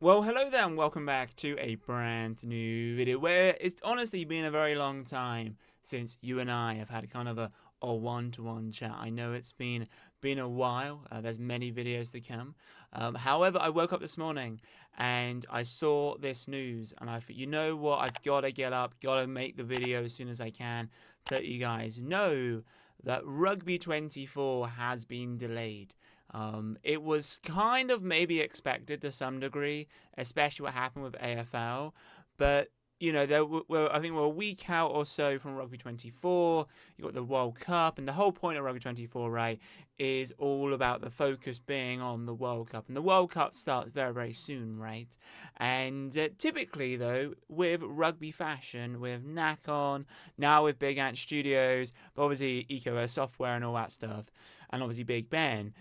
Well, hello there and welcome back to a brand new video where it's honestly been a very long time since you and I have had kind of a one-to-one chat. I know it's been a while. There's many videos to come. However, I woke up this morning and I saw this news and I thought, you know what, I've got to get up, got to make the video as soon as I can to let you guys know that Rugby 24 has been delayed. It was kind of maybe expected to some degree, especially what happened with AFL. But, you know, I think we're a week out or so from Rugby 24. You've got the World Cup, and the whole point of Rugby 24, right, is all about the focus being on the World Cup. And the World Cup starts very, very soon, right? And typically, though, with rugby fashion, with Knack on, now with Big Ant Studios, but obviously Eco Software and all that stuff, and obviously Big Ben,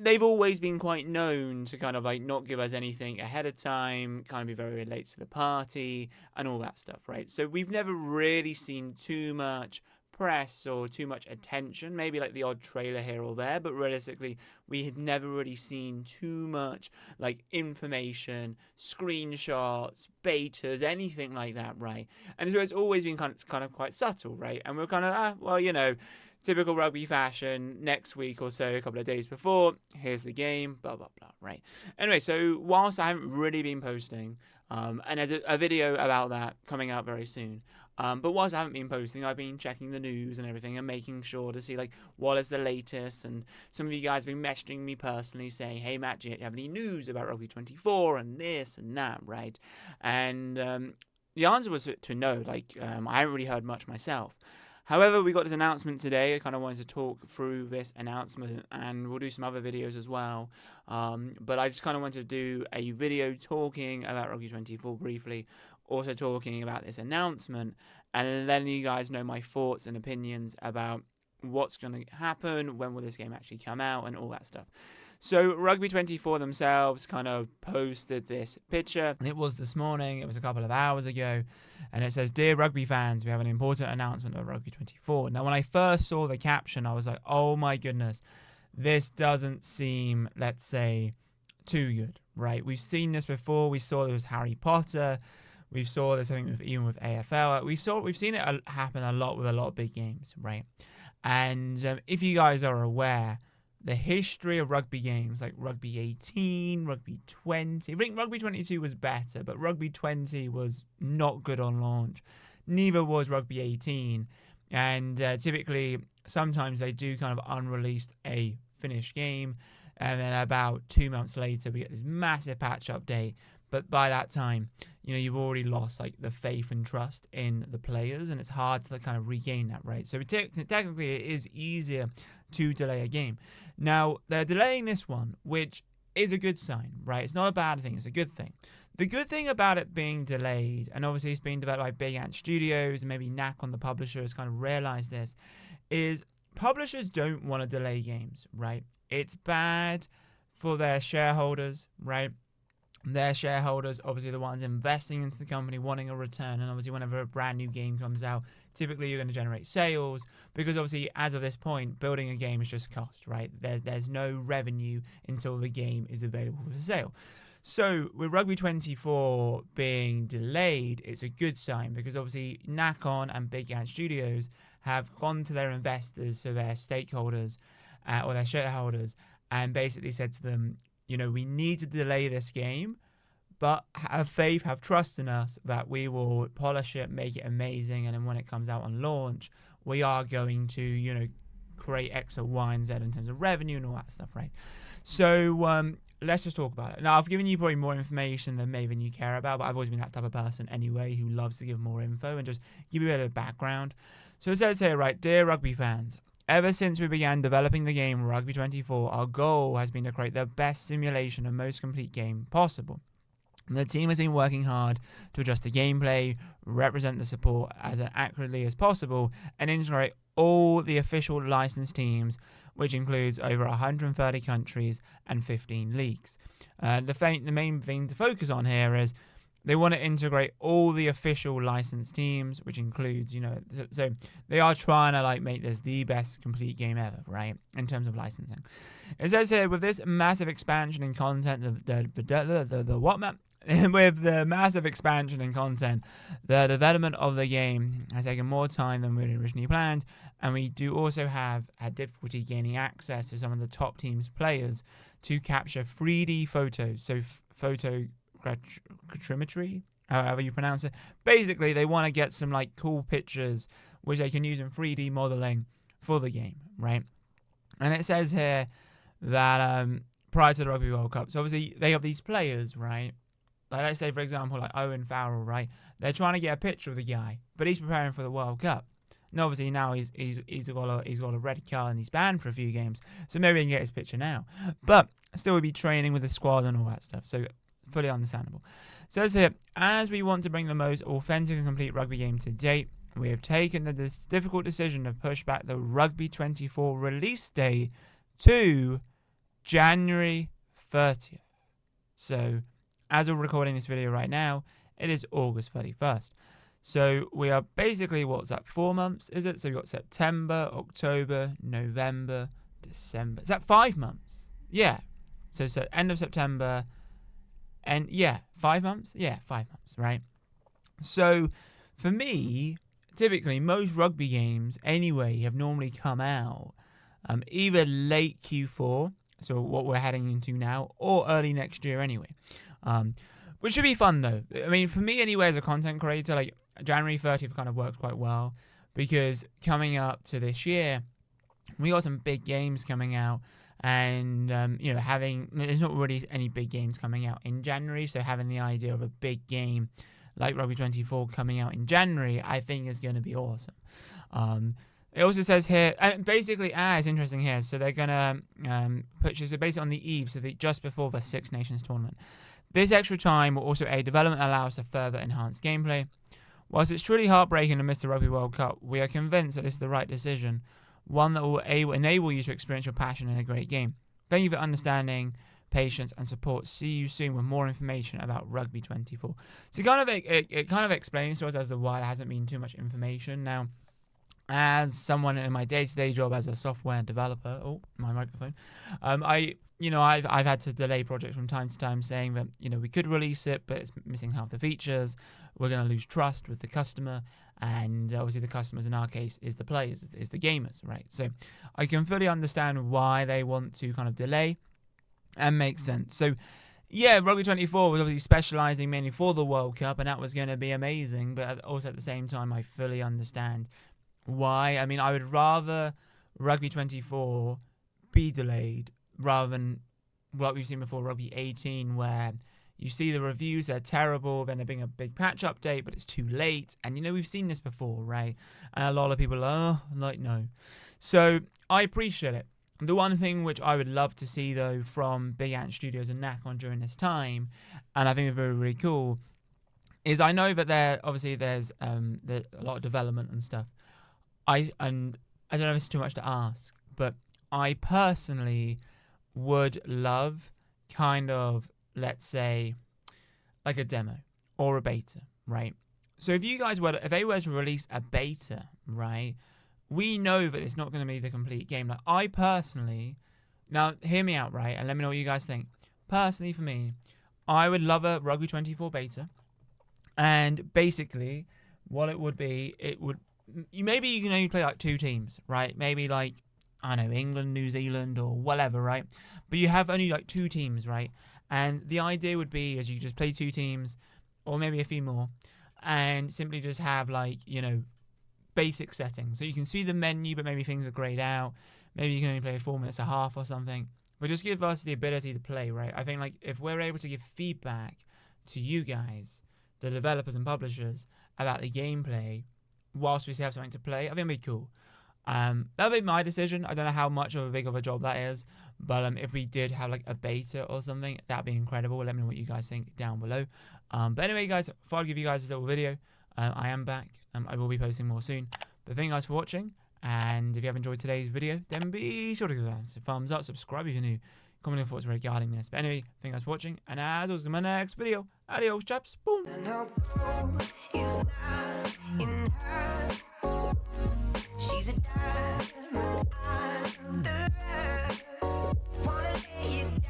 they've always been quite known to kind of like not give us anything ahead of time, kind of be very late to the party and all that stuff, right? So we've never really seen too much press or too much attention, maybe like the odd trailer here or there, but realistically we had never really seen too much like information, screenshots, betas, anything like that, right? And so it's always been kind of quite subtle, right? And we're kind of well, you know, typical rugby fashion, next week or so, a couple of days before, here's the game, blah, blah, blah, right? Anyway, so whilst I haven't really been posting, and there's a video about that coming out very soon, but whilst I haven't been posting, I've been checking the news and everything and making sure to see, like, what is the latest, and some of you guys have been messaging me personally saying, hey, Matt, do you have any news about Rugby 24 and this and that, right? And the answer was to no, like, I haven't really heard much myself. However, we got this announcement today. I kind of wanted to talk through this announcement, and we'll do some other videos as well. But I just kind of wanted to do a video talking about Rugby 24 briefly, also talking about this announcement, and letting you guys know my thoughts and opinions about what's going to happen, when will this game actually come out, and all that stuff. So Rugby 24 themselves kind of posted this picture, and it was this morning, it was a couple of hours ago, and it says, "Dear rugby fans, we have an important announcement of Rugby 24. Now, when I first saw the caption, I was like, oh my goodness, this doesn't seem, let's say, too good, right? We've seen this before. We saw this with Harry Potter. We saw this, I think, even with AFL. We've seen it happen a lot with a lot of big games, right? And if you guys are aware, the history of rugby games like Rugby 18, Rugby 20. I think Rugby 22 was better, but Rugby 20 was not good on launch. Neither was Rugby 18. And typically, sometimes they do kind of unrelease a finished game. And then about 2 months later, we get this massive patch update. But by that time, you know, you've already lost like the faith and trust in the players, and it's hard to kind of regain that, right? So technically, it is easier to delay a game. Now, they're delaying this one, which is a good sign, right? It's not a bad thing, it's a good thing. The good thing about it being delayed, and obviously it's being developed by Big Ant Studios, and maybe Knack on the publisher has kind of realized this, is publishers don't want to delay games, right? It's bad for their shareholders, right? Their shareholders, obviously the ones investing into the company, wanting a return, and obviously whenever a brand new game comes out, typically you're going to generate sales, because obviously as of this point, building a game is just cost, right? There's no revenue until the game is available for sale. So with Rugby 24 being delayed, it's a good sign, because obviously Nakon and Big Ant Studios have gone to their investors, so their stakeholders or their shareholders, and basically said to them, you know, we need to delay this game, but have faith, have trust in us that we will polish it, make it amazing, and then when it comes out on launch, we are going to, you know, create X or Y and Z in terms of revenue and all that stuff, right? So let's just talk about it. Now, I've given you probably more information than maybe you care about, but I've always been that type of person anyway who loves to give more info and just give you a bit of background. So it says here, right, dear rugby fans, ever since we began developing the game Rugby 24, our goal has been to create the best simulation and most complete game possible. And the team has been working hard to adjust the gameplay, represent the support as accurately as possible, and integrate all the official licensed teams, which includes over 130 countries and 15 leagues. The main thing to focus on here is they want to integrate all the official licensed teams, which includes, you know, so they are trying to like make this the best complete game ever, right? In terms of licensing. It says here, with this massive expansion in content, the what map with the massive expansion in content, the development of the game has taken more time than we originally planned, and we do also have had difficulty gaining access to some of the top teams' players to capture 3D photos, so photogrammetry, however you pronounce it. Basically, they want to get some like cool pictures which they can use in 3D modeling for the game, right? And it says here that prior to the Rugby World Cup, so obviously they have these players, right? Like, let's say, for example, like Owen Farrell, right? They're trying to get a picture of the guy, but he's preparing for the World Cup. And obviously now he's got a red card and he's banned for a few games, so maybe he can get his picture now. But still, would be training with the squad and all that stuff, so fully understandable. So it says here, as we want to bring the most authentic and complete rugby game to date, we have taken the difficult decision to push back the Rugby 24 release date to January 30th. So, as we're recording this video right now, it is August 31st. So, we are basically, what's that, 4 months, is it? So, we've got September, October, November, December. Is that 5 months? Yeah. So end of September, and 5 months? Yeah, 5 months, right? So, for me, typically, most rugby games, anyway, have normally come out either late Q4, so what we're heading into now, or early next year anyway. Which should be fun, though. I mean, for me anyway, as a content creator, like, January 30th kind of works quite well, because coming up to this year, we got some big games coming out, and, there's not really any big games coming out in January, so having the idea of a big game like Rugby 24 coming out in January, I think is going to be awesome. It also says here, and basically, it's interesting here, so they're going to put this based on the eve, so just before the Six Nations tournament. This extra time will also aid development and allow us to further enhance gameplay. Whilst it's truly heartbreaking to miss the Rugby World Cup, we are convinced that this is the right decision, one that will enable you to experience your passion in a great game. Thank you for understanding, patience and support. See you soon with more information about Rugby 24. So it kind of explains to us as to why there hasn't been too much information. Now, as someone in my day-to-day job as a software developer, my microphone, I've had to delay projects from time to time, saying that we could release it, but it's missing half the features. We're going to lose trust with the customer, and obviously the customers in our case is the players, is the gamers, right? So I can fully understand why they want to kind of delay, and makes sense. So Rugby 24 was obviously specializing mainly for the World Cup, and that was going to be amazing, but also at the same time I fully understand why. I mean, I would rather Rugby 24 be delayed rather than what we've seen before, Rugby 18, where you see the reviews, they're terrible, then there being a big patch update, but it's too late. And, we've seen this before, right? And a lot of people are no. So I appreciate it. The one thing which I would love to see, though, from Big Ant Studios and Nacon during this time, and I think it's very, really cool, is I know that there's a lot of development and stuff. I don't know if it's too much to ask, but I personally would love kind of, let's say, like a demo or a beta, right? So if they were to release a beta, right, we know that it's not going to be the complete game. Like, I personally, now hear me out, right, and let me know what you guys think. Personally, for me, I would love a Rugby 24 beta, and basically, what it would be, maybe you can only play like 2 teams, right? Maybe like, I don't know, England, New Zealand, or whatever, right? But you have only like 2 teams, right? And the idea would be is you just play 2 teams, or maybe a few more, and simply just have like, basic settings. So you can see the menu, but maybe things are grayed out. Maybe you can only play 4 minutes a half or something. But just give us the ability to play, right? I think like if we're able to give feedback to you guys, the developers and publishers, about the gameplay, whilst we still have something to play, I think it'd be cool. That would be my decision. I don't know how much of a big of a job that is, but if we did have like a beta or something, that'd be incredible. Let me know what you guys think down below. But anyway, guys, before I give you guys a little video, I am back. I will be posting more soon. But thank you guys for watching, and if you have enjoyed today's video, then be sure to give us a thumbs up, subscribe if you're new, comment your thoughts regarding this. But anyway, thank you guys for watching, and as always, in my next video, adios, chaps, boom. She's a diamond under. Wanna lay it